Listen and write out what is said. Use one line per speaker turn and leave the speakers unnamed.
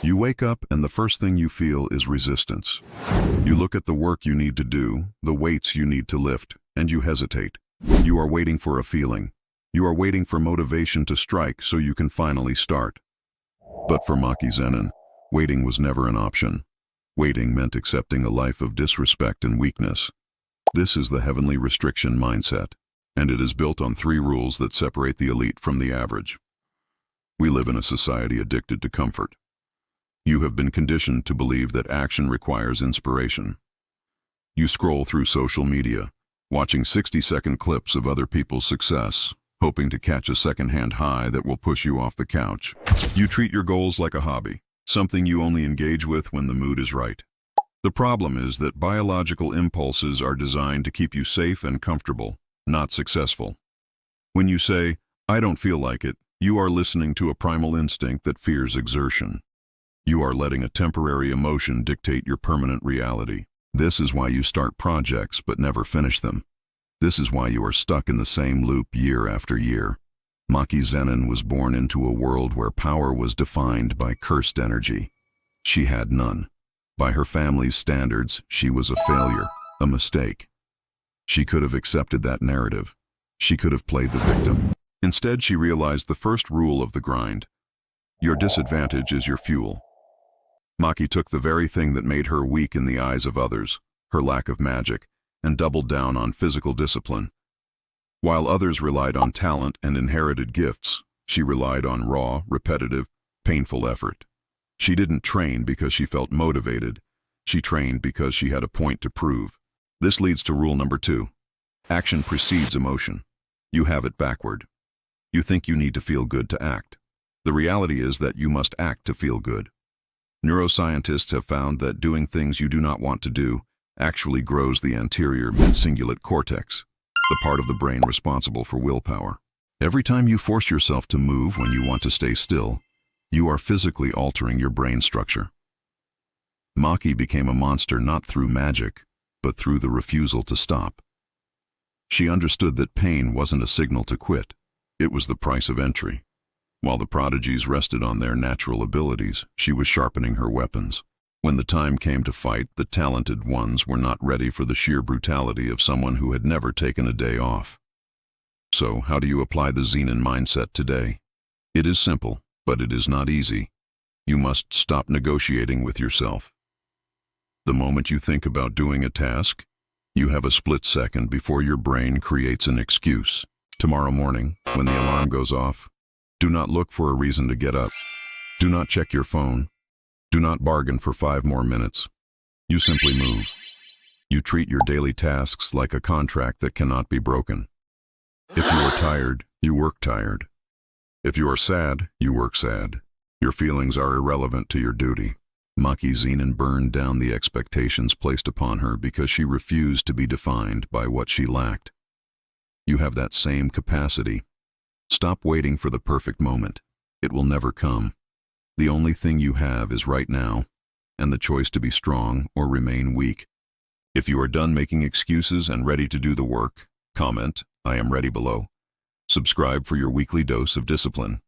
You wake up and the first thing you feel is resistance. You look at the work you need to do, the weights you need to lift, and you hesitate. You are waiting for a feeling. You are waiting for motivation to strike so you can finally start. But for Maki Zenin, waiting was never an option. Waiting meant accepting a life of disrespect and weakness. This is the heavenly restriction mindset, and it is built on 3 rules that separate the elite from the average. We live in a society addicted to comfort. You have been conditioned to believe that action requires inspiration. You scroll through social media, watching 60-second clips of other people's success, hoping to catch a second-hand high that will push you off the couch. You treat your goals like a hobby, something you only engage with when the mood is right. The problem is that biological impulses are designed to keep you safe and comfortable, not successful. When you say, "I don't feel like it," you are listening to a primal instinct that fears exertion. You are letting a temporary emotion dictate your permanent reality. This is why you start projects but never finish them. This is why you are stuck in the same loop year after year. Maki Zenin was born into a world where power was defined by cursed energy. She had none. By her family's standards, she was a failure, a mistake. She could have accepted that narrative. She could have played the victim. Instead, she realized the first rule of the grind. Your disadvantage is your fuel. Maki took the very thing that made her weak in the eyes of others, her lack of magic, and doubled down on physical discipline. While others relied on talent and inherited gifts, she relied on raw, repetitive, painful effort. She didn't train because she felt motivated. She trained because she had a point to prove. This leads to rule number 2. Action precedes emotion. You have it backward. You think you need to feel good to act. The reality is that you must act to feel good. Neuroscientists have found that doing things you do not want to do actually grows the anterior mid-cingulate cortex, the part of the brain responsible for willpower. Every time you force yourself to move when you want to stay still, you are physically altering your brain structure. Maki became a monster not through magic, but through the refusal to stop. She understood that pain wasn't a signal to quit. It was the price of entry. While the prodigies rested on their natural abilities, she was sharpening her weapons. When the time came to fight, the talented ones were not ready for the sheer brutality of someone who had never taken a day off. So, how do you apply the Zenin mindset today? It is simple, but it is not easy. You must stop negotiating with yourself. The moment you think about doing a task, you have a split second before your brain creates an excuse. Tomorrow morning, when the alarm goes off, do not look for a reason to get up. Do not check your phone. Do not bargain for 5 more minutes. You simply move. You treat your daily tasks like a contract that cannot be broken. If you are tired, you work tired. If you are sad, you work sad. Your feelings are irrelevant to your duty. Maki Zenin burned down the expectations placed upon her because she refused to be defined by what she lacked. You have that same capacity. Stop waiting for the perfect moment. It will never come. The only thing you have is right now, and the choice to be strong or remain weak. If you are done making excuses and ready to do the work, comment, "I am ready" below. Subscribe for your weekly dose of discipline.